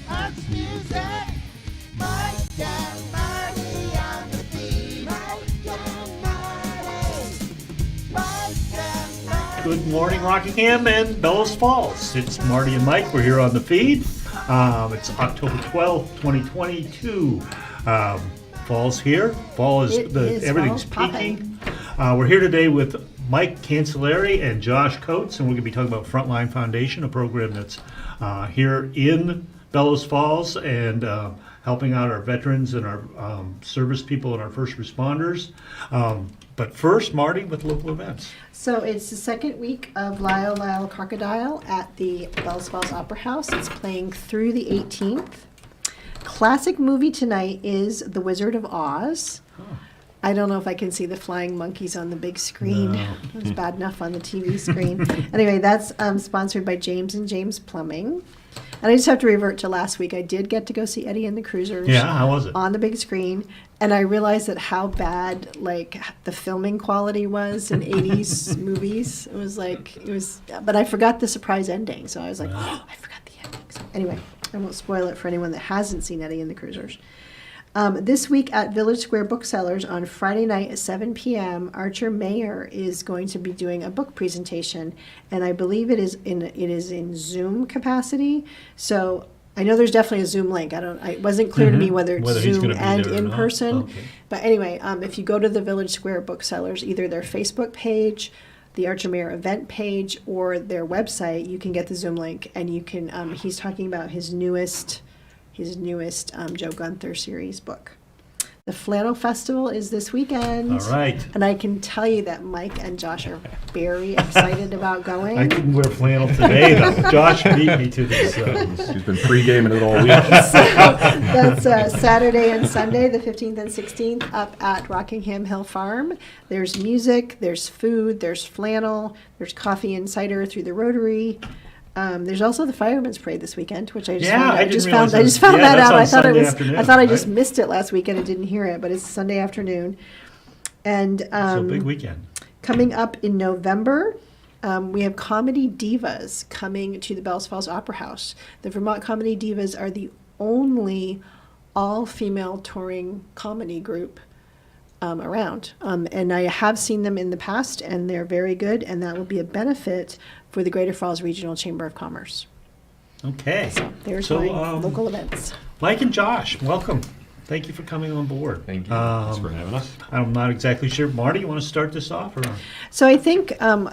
That's music. Mike and Marty on the beat. Mike and Marty. Mike and Marty. Good morning, Rockingham and Bellows Falls. It's Marty and Mike. We're here on the feed. It's October 12th, 2022. Fall's here. Fall is everything's peaking. We're here today with Mike Cancellari and Josh Coates, and we're going to be talking about Frontline Foundation, a program that's here in Bellows Falls and helping out our veterans and our service people and our first responders. But first, Marty, with local events. So it's the second week of Lyle Lyle Crocodile at the Bellows Falls Opera House. It's playing through the 18th. Classic movie tonight is The Wizard of Oz. I don't know if I can see the flying monkeys on the big screen. No. It was bad enough on the TV screen. Anyway, that's sponsored by James and James Plumbing. And I just have to revert to last week. I did get to go see Eddie and the Cruisers. Yeah, how was it? On the big screen. And I realized that how bad, like, the filming quality was in 80s movies. It was, but I forgot the surprise ending. So I was like, oh, I forgot the ending. So anyway, I won't spoil it for anyone that hasn't seen Eddie and the Cruisers. This week at Village Square Booksellers on Friday night at 7 p.m., Archer Mayer is going to be doing a book presentation, and I believe it is in Zoom capacity. So I know there's definitely a Zoom link. It wasn't clear to me whether it's Whether he's Zoom gonna be and there or in not. person. Okay. But anyway, if you go to the Village Square Booksellers, either their Facebook page, the Archer Mayer event page, or their website, you can get the Zoom link, and you can. He's talking about his newest Joe Gunther series book. The Flannel Festival is this weekend. All right. And I can tell you that Mike and Josh are very excited about going. I didn't wear flannel today, though. Josh beat me to this. He's been pre-gaming it all week. That's Saturday and Sunday, the 15th and 16th, up at Rockingham Hill Farm. There's music, there's food, there's flannel, there's coffee and cider through the Rotary. There's also the Fireman's Parade this weekend, which I just found out. I just found that out. that's on Sunday afternoon, I thought I just right? missed it last weekend and didn't hear it, but it's Sunday afternoon. And So big weekend. coming up in November, we have Comedy Divas coming to the Bellows Falls Opera House. The Vermont Comedy Divas are the only all-female touring comedy group around. And I have seen them in the past, and they're very good, and that will be a benefit for the Greater Falls Regional Chamber of Commerce. Okay. There's So, my local events. Mike and Josh, welcome. Thank you for coming on board. Thank you. Thanks for having us. I'm not exactly sure. Marty, you want to start this off? Or? So I think I'm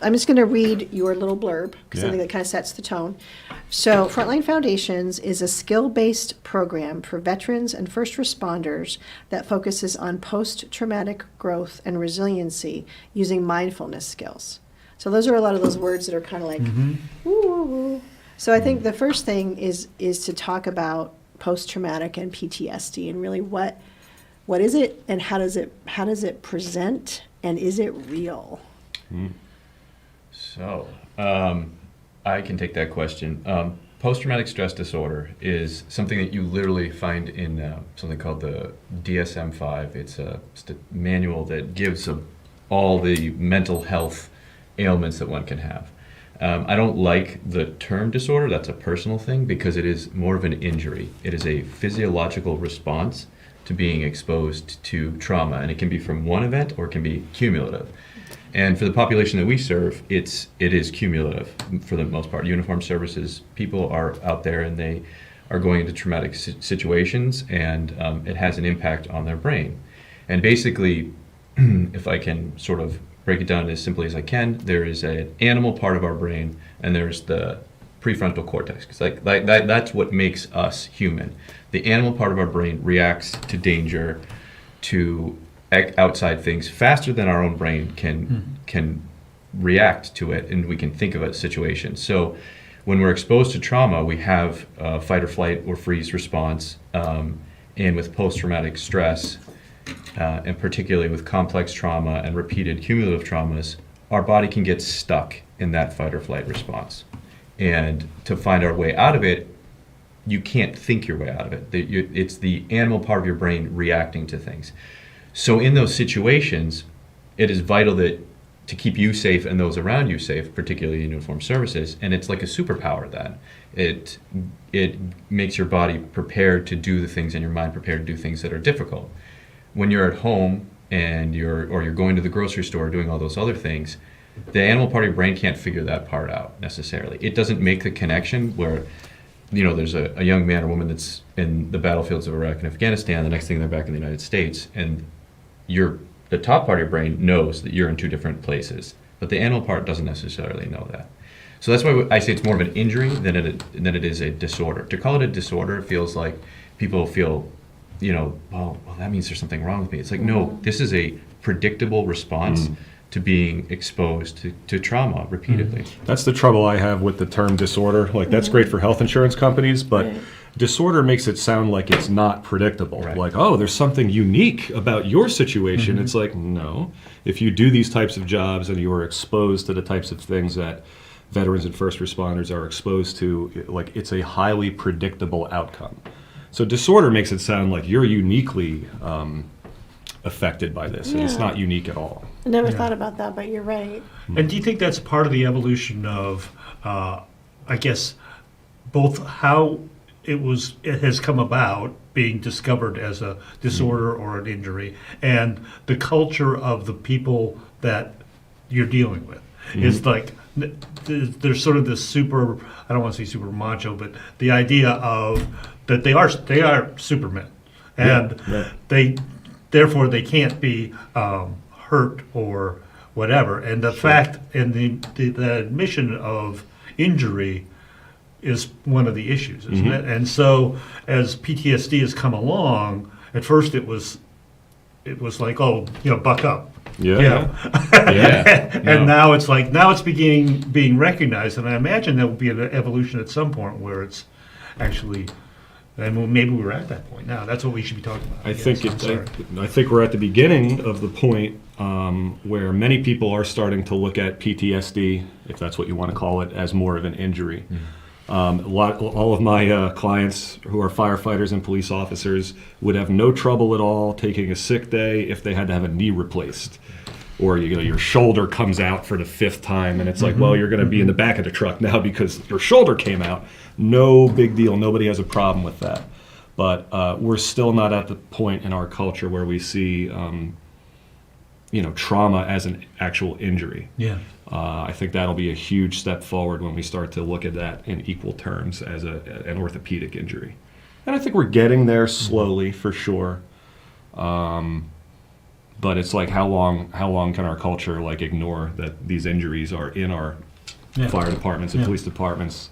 just going to read your little blurb because I Yeah. think that kind of sets the tone. So Frontline Foundations is a skill-based program for veterans and first responders that focuses on post-traumatic growth and resiliency using mindfulness skills. So those are a lot of those words that are kind of like, ooh. So I think the first thing is to talk about post-traumatic and PTSD and really what is it and how does it present and is it real? So, I can take that question. Post-traumatic stress disorder is something that you literally find in something called the DSM-5. It's a manual that gives all the mental health ailments that one can have. I don't like the term disorder. That's a personal thing because it is more of an injury. It is a physiological response to being exposed to trauma, and it can be from one event or it can be cumulative. And for the population that we serve, it is cumulative for the most part. Uniformed services people are out there and they are going into traumatic situations, and it has an impact on their brain. And basically, if I can sort of break it down as simply as I can, there is an animal part of our brain, and there's the prefrontal cortex. It's like that's what makes us human. The animal part of our brain reacts to danger, to outside things faster than our own brain can react to it, and we can think of a situation. So when we're exposed to trauma, we have a fight or flight or freeze response, and with post-traumatic stress, and particularly with complex trauma and repeated cumulative traumas, our body can get stuck in that fight or flight response. And to find our way out of it, you can't think your way out of it. It's the animal part of your brain reacting to things. So in those situations, it is vital to keep you safe and those around you safe, particularly in uniformed services. And it's like a superpower that it makes your body prepared to do the things and your mind prepared to do things that are difficult. When you're at home and you're going to the grocery store doing all those other things, the animal part of your brain can't figure that part out necessarily. It doesn't make the connection where, there's a young man or woman that's in the battlefields of Iraq and Afghanistan, the next thing they're back in the United States, and the top part of your brain knows that you're in two different places, but the animal part doesn't necessarily know that. So that's why I say it's more of an injury than it is a disorder. To call it a disorder feels like people feel, well, that means there's something wrong with me. It's like, no, this is a predictable response to being exposed to trauma repeatedly. That's the trouble I have with the term disorder. Like, that's great for health insurance companies, but disorder makes it sound like it's not predictable. Right. Like, oh, there's something unique about your situation. It's like, no. If you do these types of jobs and you are exposed to the types of things that veterans and first responders are exposed to, like, it's a highly predictable outcome. So disorder makes it sound like you're uniquely affected by this, and it's not unique at all. I never thought about that, but you're right. And do you think that's part of the evolution of, I guess, both how it has come about being discovered as a disorder or an injury, and the culture of the people that you're dealing with? It's like there's sort of this super, I don't want to say super macho, but the idea of that they are supermen, and therefore they can't be hurt or whatever. And the fact and the admission of injury is one of the issues, isn't it? And so as PTSD has come along, at first it was like, oh, buck up. And now it's like, being recognized, and I imagine there will be an evolution at some point where it's actually, and maybe we're at that point now. That's what we should be talking about. I think we're at the beginning of the point where many people are starting to look at PTSD, if that's what you want to call it, as more of an injury. All of my clients who are firefighters and police officers would have no trouble at all taking a sick day if they had to have a knee replaced, or your shoulder comes out for the 5th time, and it's like, well, you're going to be in the back of the truck now because your shoulder came out. No big deal. Nobody has a problem with that. But we're still not at the point in our culture where we see trauma as an actual injury. I think that'll be a huge step forward when we start to look at that in equal terms as an orthopedic injury. And I think we're getting there slowly, for sure. But it's like, how long can our culture ignore that these injuries are in our fire departments and police departments,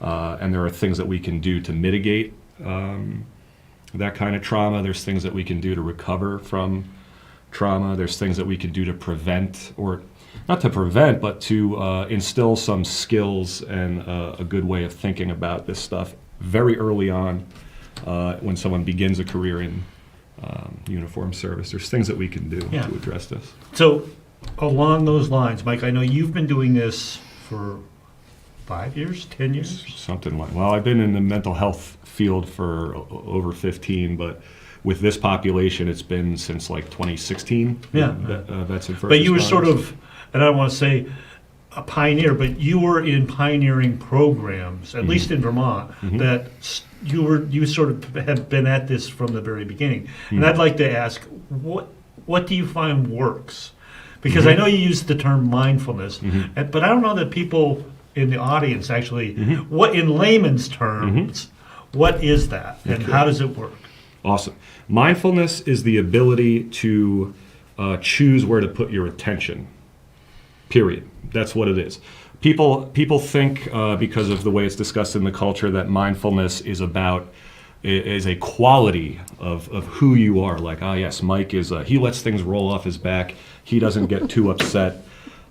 and there are things that we can do to mitigate that kind of trauma. There's things that we can do to recover from trauma. There's things that we can do to prevent, or not to prevent, but to instill some skills and a good way of thinking about this stuff very early on when someone begins a career in uniform service. There's things that we can do to address this. So along those lines, Mike, I know you've been doing this for 5 years, 10 years? Something like, well, I've been in the mental health field for over 15, but with this population, it's been since 2016. That's in first. But you were sort of, and I don't want to say a pioneer, but you were in pioneering programs, at least in Vermont, that you sort of have been at this from the very beginning. And I'd like to ask, what do you find works? Because I know you use the term mindfulness, but I don't know that people in the audience actually, what in layman's terms, what is that and how does it work? Awesome. Mindfulness is the ability to choose where to put your attention. Period. That's what it is. People think because of the way it's discussed in the culture that mindfulness is a quality of who you are. Like, yes, Mike he lets things roll off his back. He doesn't get too upset.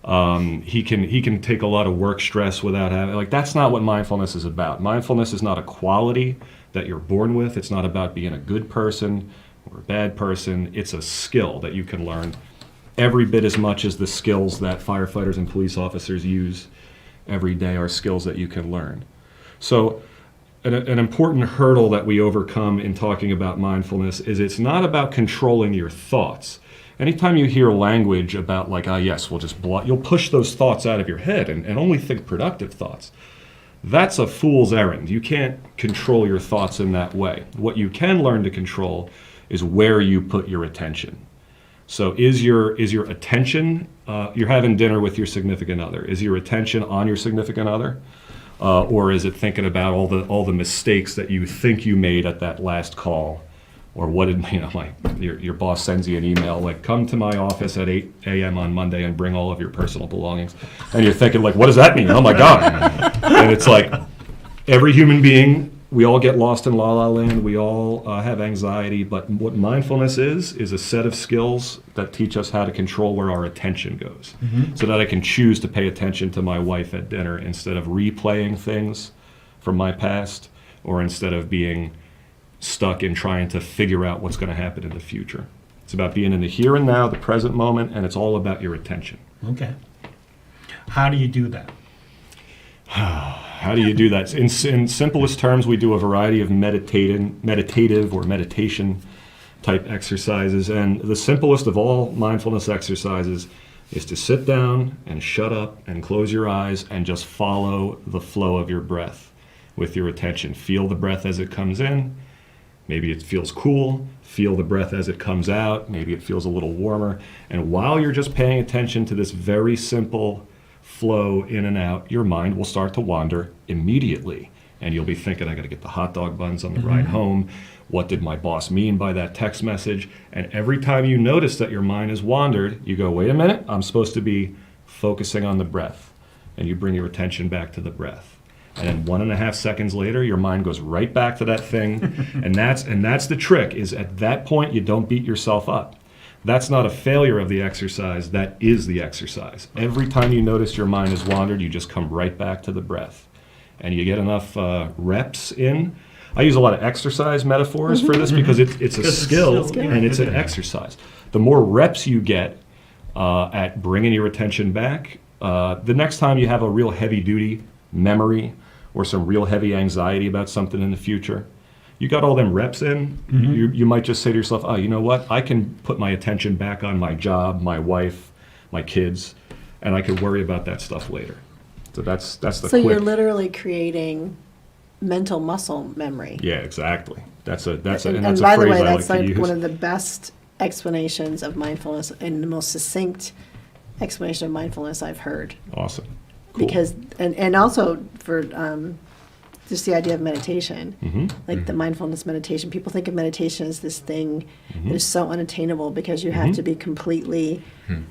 He can take a lot of work stress without having, that's not what mindfulness is about. Mindfulness is not a quality that you're born with. It's not about being a good person or a bad person. It's a skill that you can learn every bit as much as the skills that firefighters and police officers use every day are skills that you can learn. So an important hurdle that we overcome in talking about mindfulness is it's not about controlling your thoughts. anytime you hear language about like, yes, we'll just block, you'll push those thoughts out of your head and only think productive thoughts. That's a fool's errand. You can't control your thoughts in that way. What you can learn to control is where you put your attention. So is your attention, you're having dinner with your significant other, is your attention on your significant other? Or is it thinking about all the mistakes that you think you made at that last call? Or what did, like your boss sends you an email like, come to my office at 8 a.m. on Monday and bring all of your personal belongings. And you're thinking like, what does that mean? Oh my God. And it's like, every human being, we all get lost in la la land. We all have anxiety. But what mindfulness is a set of skills that teach us how to control where our attention goes. So that I can choose to pay attention to my wife at dinner instead of replaying things from my past, or instead of being stuck in trying to figure out what's going to happen in the future. It's about being in the here and now, the present moment, and it's all about your attention. Okay. How do you do that? How do you do that? In simplest terms, we do a variety of meditative or meditation type exercises, and the simplest of all mindfulness exercises is to sit down and shut up and close your eyes and just follow the flow of your breath with your attention. Feel the breath as it comes in. Maybe it feels cool. Feel the breath as it comes out. Maybe it feels a little warmer. And while you're just paying attention to this very simple flow in and out, your mind will start to wander immediately. And you'll be thinking, I got to get the hot dog buns on the ride home. What did my boss mean by that text message? And every time you notice that your mind has wandered, you go, wait a minute, I'm supposed to be focusing on the breath. And you bring your attention back to the breath. And then 1.5 seconds later, your mind goes right back to that thing. and that's the trick, is at that point, you don't beat yourself up. That's not a failure of the exercise, that is the exercise. Every time you notice your mind has wandered, you just come right back to the breath. And you get enough reps in. I use a lot of exercise metaphors for this because it's a skill and it's an exercise. The more reps you get at bringing your attention back, the next time you have a real heavy-duty memory or some real heavy anxiety about something in the future, you got all them reps in, you might just say to yourself, oh, you know what? I can put my attention back on my job, my wife, my kids, and I can worry about that stuff later. So that's the So quick. you're literally creating mental muscle memory. Yeah, exactly. That's a And that's by a the phrase way, I that's like to like use. one of the best explanations of mindfulness and the most succinct explanation of mindfulness I've heard. Awesome. Cool. Because and also for just the idea of meditation, like the mindfulness meditation. People think of meditation as this thing that is so unattainable because you have to be completely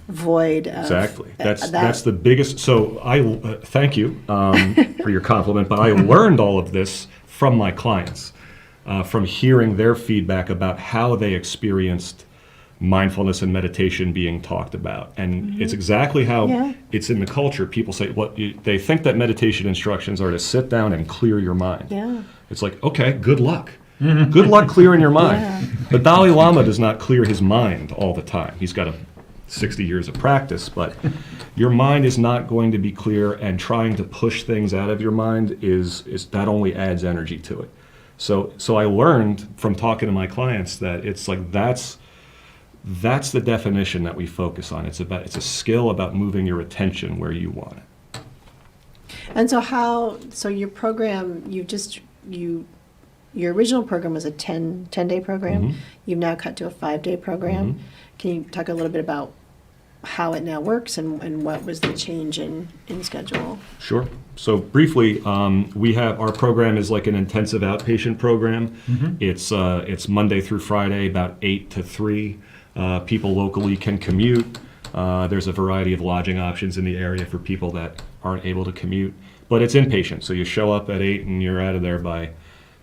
void of Exactly. That's the biggest. So I thank you for your compliment, but I learned all of this from my clients, from hearing their feedback about how they experienced mindfulness and meditation being talked about, and it's exactly how it's in the culture. People say they think that meditation instructions are to sit down and clear your mind. Yeah. It's like, okay, good luck. Good luck clearing your mind. The Dalai Lama does not clear his mind all the time. He's got 60 years of practice, but your mind is not going to be clear, and trying to push things out of your mind is that only adds energy to it. So I learned from talking to my clients that it's like that's the definition that we focus on. It's a skill about moving your attention where you want it. And so your program, your original program was a 10-day program. You've now cut to a 5-day program. Can you talk a little bit about how it now works and what was the change in schedule? Sure. So briefly, we have our program is like an intensive outpatient program. It's Monday through Friday, about 8 to 3. People locally can commute. There's a variety of lodging options in the area for people that aren't able to commute. But it's inpatient, so you show up at 8 and you're out of there by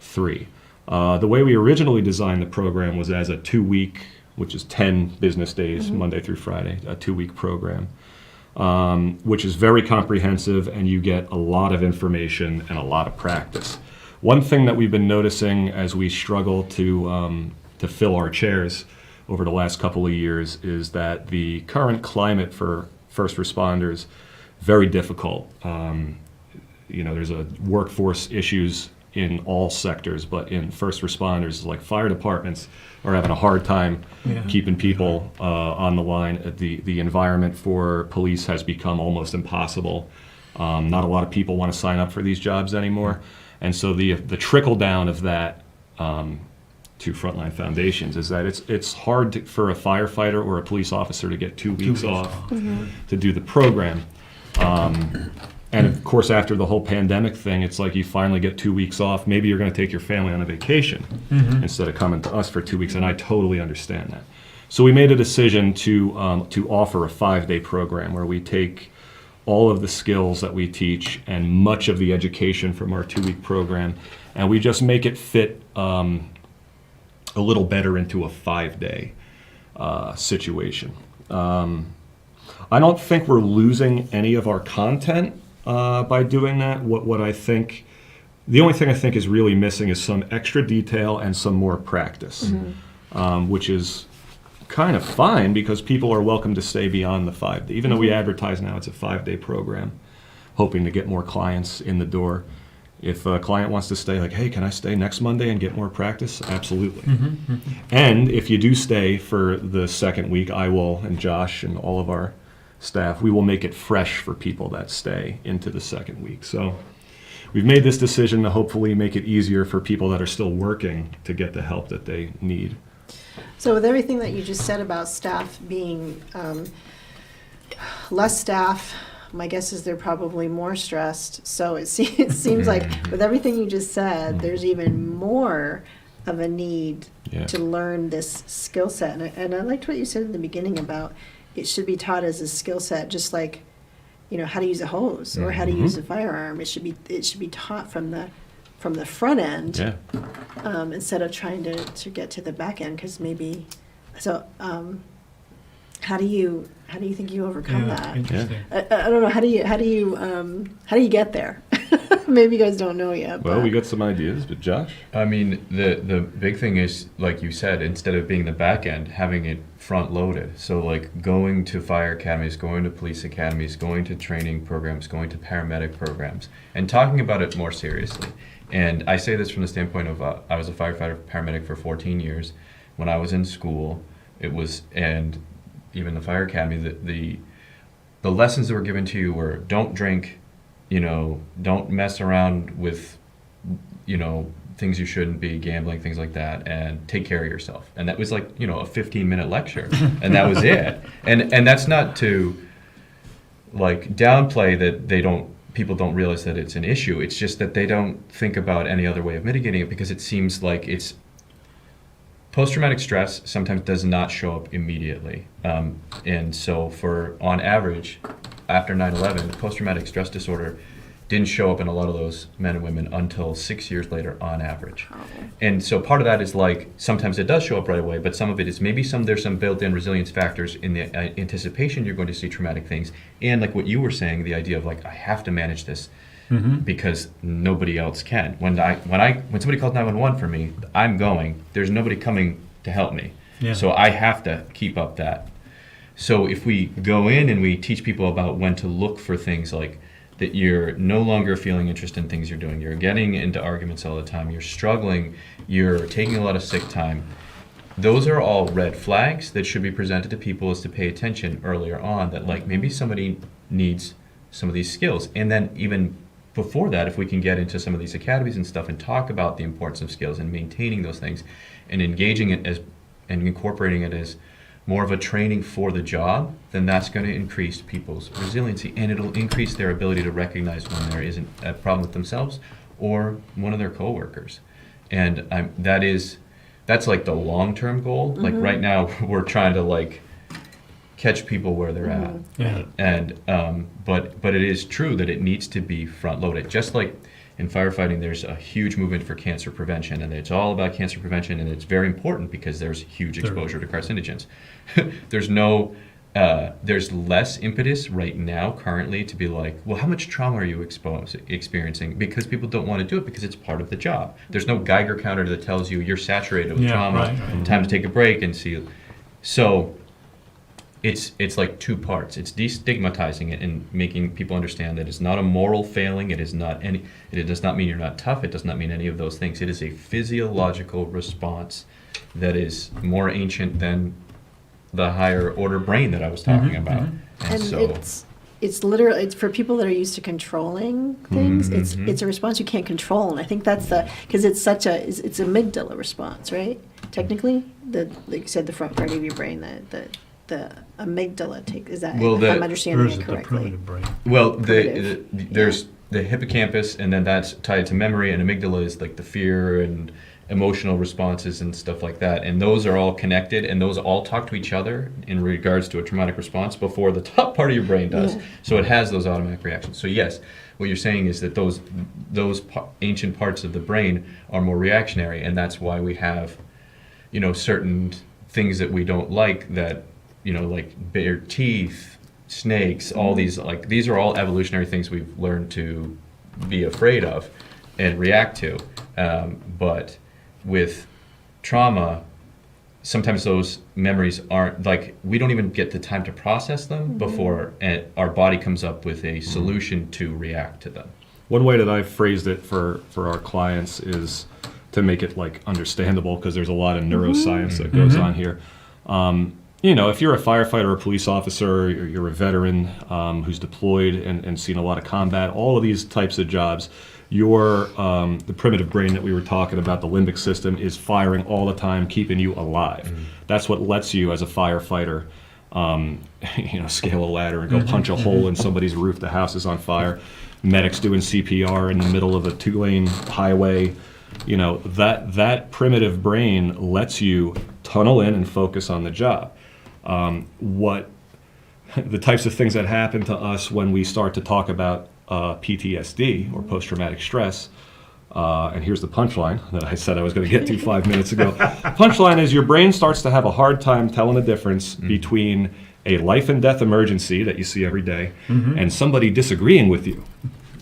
3. The way we originally designed the program was as a 2-week, which is 10 business days, Monday through Friday, a 2-week program, which is very comprehensive, and you get a lot of information and a lot of practice. One thing that we've been noticing as we struggle to fill our chairs over the last couple of years is that the current climate for first responders very difficult. There's a workforce issues in all sectors, but in first responders, like fire departments, are having a hard time keeping people on the line. The environment for police has become almost impossible. Not a lot of people want to sign up for these jobs anymore, and so the trickle down of that to frontline foundations is that it's hard for a firefighter or a police officer to get 2 weeks off to do the program. And of course, after the whole pandemic thing, it's like you finally get 2 weeks off. Maybe you're going to take your family on a vacation instead of coming to us for 2 weeks, and I totally understand that. So we made a decision to offer a 5-day program where we take all of the skills that we teach and much of the education from our 2-week program, and we just make it fit a little better into a 5-day situation. I don't think we're losing any of our content by doing that. What I think, the only thing I think is really missing is some extra detail and some more practice, which is kind of fine because people are welcome to stay beyond the 5 day. Even though we advertise now it's a 5-day program, hoping to get more clients in the door. If a client wants to stay, like, hey, can I stay next Monday and get more practice? Absolutely. And if you do stay for the second week, I will, and Josh and all of our staff, we will make it fresh for people that stay into the second week. So we've made this decision to hopefully make it easier for people that are still working to get the help that they need. So with everything that you just said about staff being less staff, my guess is they're probably more stressed. So it seems like with everything you just said, there's even more of a need to learn this skill set. And I liked what you said in the beginning about it should be taught as a skill set, just like, how to use a hose or how to use a firearm. It should be taught from the front end instead of trying to get to the back end, because maybe so. How do you think you overcome that? Interesting. I don't know. How do you get there? Maybe you guys don't know yet. Well, we got some ideas, but Josh? I mean, the big thing is, like you said, instead of being the back end, having it front loaded. So like going to fire academies, going to police academies, going to training programs, going to paramedic programs, and talking about it more seriously. And I say this from the standpoint of I was a firefighter paramedic for 14 years. When I was in school, and even the fire academy, the lessons that were given to you were don't drink, don't mess around with, things you shouldn't be, gambling, things like that, and take care of yourself. And that was like, a 15-minute lecture, and that was it. And that's not to like downplay that people don't realize that it's an issue. It's just that they don't think about any other way of mitigating it, because it seems like it's post-traumatic stress sometimes does not show up immediately. And so on average, after 9/11, post-traumatic stress disorder didn't show up in a lot of those men and women until 6 years later on average. And so part of that is like, sometimes it does show up right away, but some of it is maybe there's some built-in resilience factors in the anticipation you're going to see traumatic things. And like what you were saying, the idea of like, I have to manage this because nobody else can. When somebody calls 911 for me, I'm going, there's nobody coming to help me. Yeah. So I have to keep up that. So if we go in and we teach people about when to look for things like that, you're no longer feeling interest in things you're doing, you're getting into arguments all the time, you're struggling, you're taking a lot of sick time, those are all red flags that should be presented to people as to pay attention earlier on, that like maybe somebody needs some of these skills. And then even before that, if we can get into some of these academies and stuff and talk about the importance of skills and maintaining those things and engaging it as and incorporating it as more of a training for the job, then that's going to increase people's resiliency, and it'll increase their ability to recognize when there isn't a problem with themselves or one of their coworkers. And that's like the long-term goal. Like right now, we're trying to like catch people where they're at. Yeah. And but it is true that it needs to be front-loaded. Just like in firefighting, there's a huge movement for cancer prevention, and it's all about cancer prevention, and it's very important because there's huge exposure to carcinogens. There's less impetus right now currently to be like, well, how much trauma are you experiencing? Because people don't want to do it because it's part of the job. There's no Geiger counter that tells you you're saturated with trauma, time to take a break and see. So it's like two parts. It's destigmatizing it and making people understand that it's not a moral failing. It does not mean you're not tough. It does not mean any of those things. It is a physiological response that is more ancient than the higher order brain that I was talking about. And so it's literally, it's for people that are used to controlling things. It's a response you can't control, and I think that's because it's it's amygdala response, right? Technically, like you said, the front part of your brain, the amygdala is that, if I'm understanding Or is it it the correctly? primitive brain? well, Primitive. there's the hippocampus, and then that's tied to memory, and amygdala is like the fear and emotional responses and stuff like that, and those are all connected, and those all talk to each other in regards to a traumatic response before the top part of your brain does. Yeah. So it has those automatic reactions. So yes, what you're saying is that those ancient parts of the brain are more reactionary, and that's why we have, certain things that we don't like, that like bare teeth, snakes, all these are all evolutionary things we've learned to be afraid of and react to, but with trauma, sometimes those memories aren't, we don't even get the time to process them before our body comes up with a solution to react to them. One way that I've phrased it for our clients is to make it understandable, because there's a lot of neuroscience that goes on here. If you're a firefighter or a police officer, or you're a veteran who's deployed and seen a lot of combat, all of these types of jobs, the primitive brain that we were talking about, the limbic system, is firing all the time, keeping you alive. That's what lets you, as a firefighter, scale a ladder and go punch a hole in somebody's roof. The house is on fire. Medics doing CPR in the middle of a 2-lane highway. That primitive brain lets you tunnel in and focus on the job. What the types of things that happen to us when we start to talk about PTSD, or post-traumatic stress, and here's the punchline that I said I was going to get to 5 minutes ago. Punchline is your brain starts to have a hard time telling the difference between a life and death emergency that you see every day and somebody disagreeing with you.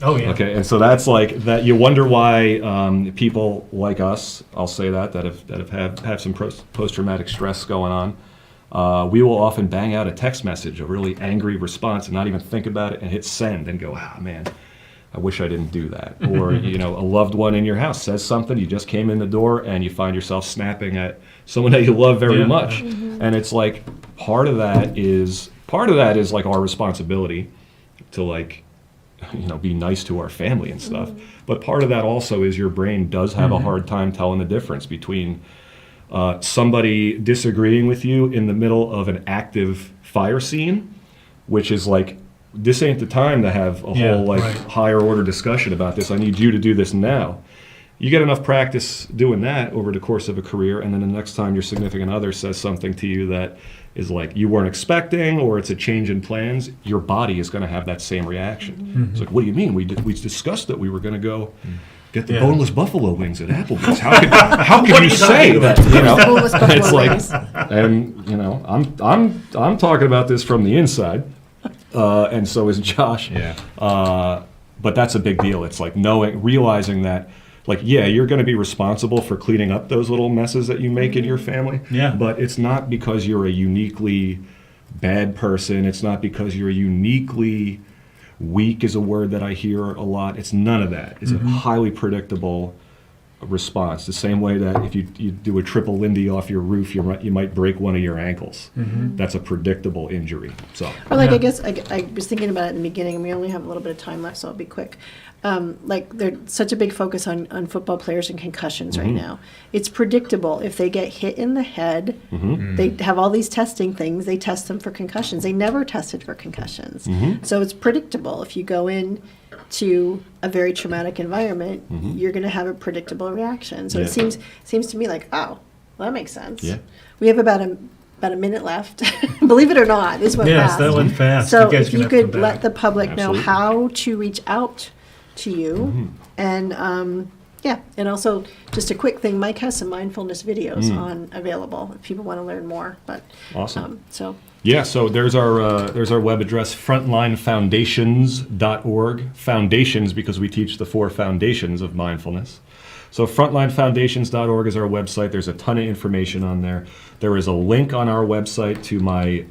Oh, yeah. Okay, and so that's that. You wonder why people like us, I'll say that have some post-traumatic stress going on, we will often bang out a text message, a really angry response, and not even think about it, and hit send and go, man, I wish I didn't do that. Or a loved one in your house says something, you just came in the door, and you find yourself snapping at someone that you love very much, and it's part of that is our responsibility to be nice to our family and stuff. But part of that also is your brain does have a hard time telling the difference between somebody disagreeing with you in the middle of an active fire scene, which is this ain't the time to have a whole higher order discussion about this. I need you to do this now. You get enough practice doing that over the course of a career, and then the next time your significant other says something to you that is you weren't expecting, or it's a change in plans, your body is going to have that same reaction. It's what do you mean? We discussed that we were going to go get the boneless buffalo wings at Applebee's. How can you say that? Boneless buffalo It's wings. and I'm talking about this from the inside, and so is Josh. Yeah. But that's a big deal. It's realizing that, you're going to be responsible for cleaning up those little messes that you make in your family. Yeah. But it's not because you're a uniquely bad person. It's not because you're a uniquely weak, is a word that I hear a lot. It's none of that. It's a highly predictable response. The same way that if you do a triple Lindy off your roof, you might break one of your ankles. That's a predictable injury. So. Or I guess I was thinking about it in the beginning, and we only have a little bit of time left, so I'll be quick. There's such a big focus on football players and concussions right now. It's predictable. If they get hit in the head, they have all these testing things. They test them for concussions. They never tested for concussions. So it's predictable. If you go in to a very traumatic environment, you're going to have a predictable reaction. So it seems to me oh, well, that makes sense. Yeah. We have about a minute left. Believe it or not, this went Yes, fast. that went fast. So guys if are gonna you have to could come let back. the public know Absolutely. how to reach out to you, and and also just a quick thing, Mike has some mindfulness videos available if people want to learn more. But Awesome. so there's our web address, frontlinefoundations.org. Foundations, because we teach the 4 foundations of mindfulness. So frontlinefoundations.org is our website. There's a ton of information on there. There is a link on our website to my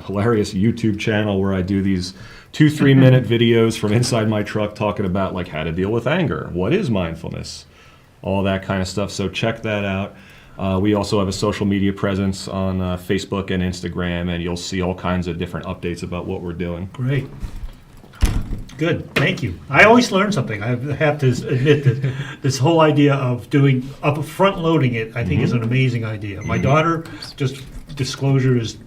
hilarious YouTube channel where I do these 2-3 minute videos from inside my truck talking about like how to deal with anger, what is mindfulness, all that kind of stuff. So check that out. We also have a social media presence on Facebook and Instagram, and you'll see all kinds of different updates about what we're doing. Great. Good, thank you. I always learn something. I have to admit that this whole idea of front loading it, I think is an amazing idea. My daughter, just disclosure, is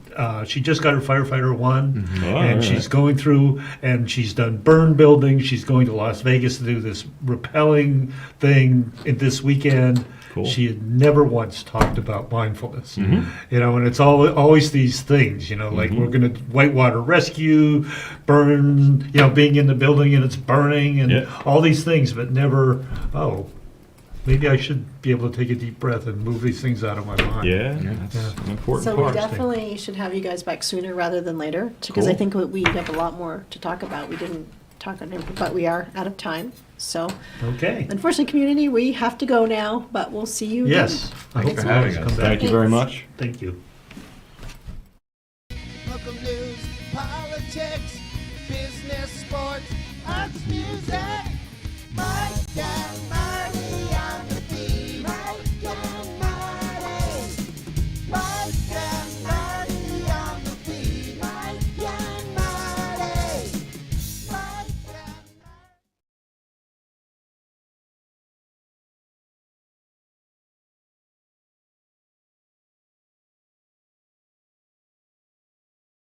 she just got her firefighter one, and she's going through, and she's done burn building. She's going to Las Vegas to do this rappelling thing this weekend. Cool. She had never once talked about mindfulness, and it's always these things, like we're going to whitewater rescue, burn, being in the building and it's burning, and all these things, but never, maybe I should be able to take a deep breath and move these things out of my mind. Yeah, that's an important So part. we definitely should have you guys back sooner rather than later, because I think we have a lot more to talk about. We didn't talk on it, but we are out of time. So Okay. unfortunately, community, we have to go now, but we'll see you again. Yes. I hope for you having guys us. come back. Thank you very much. Thank you.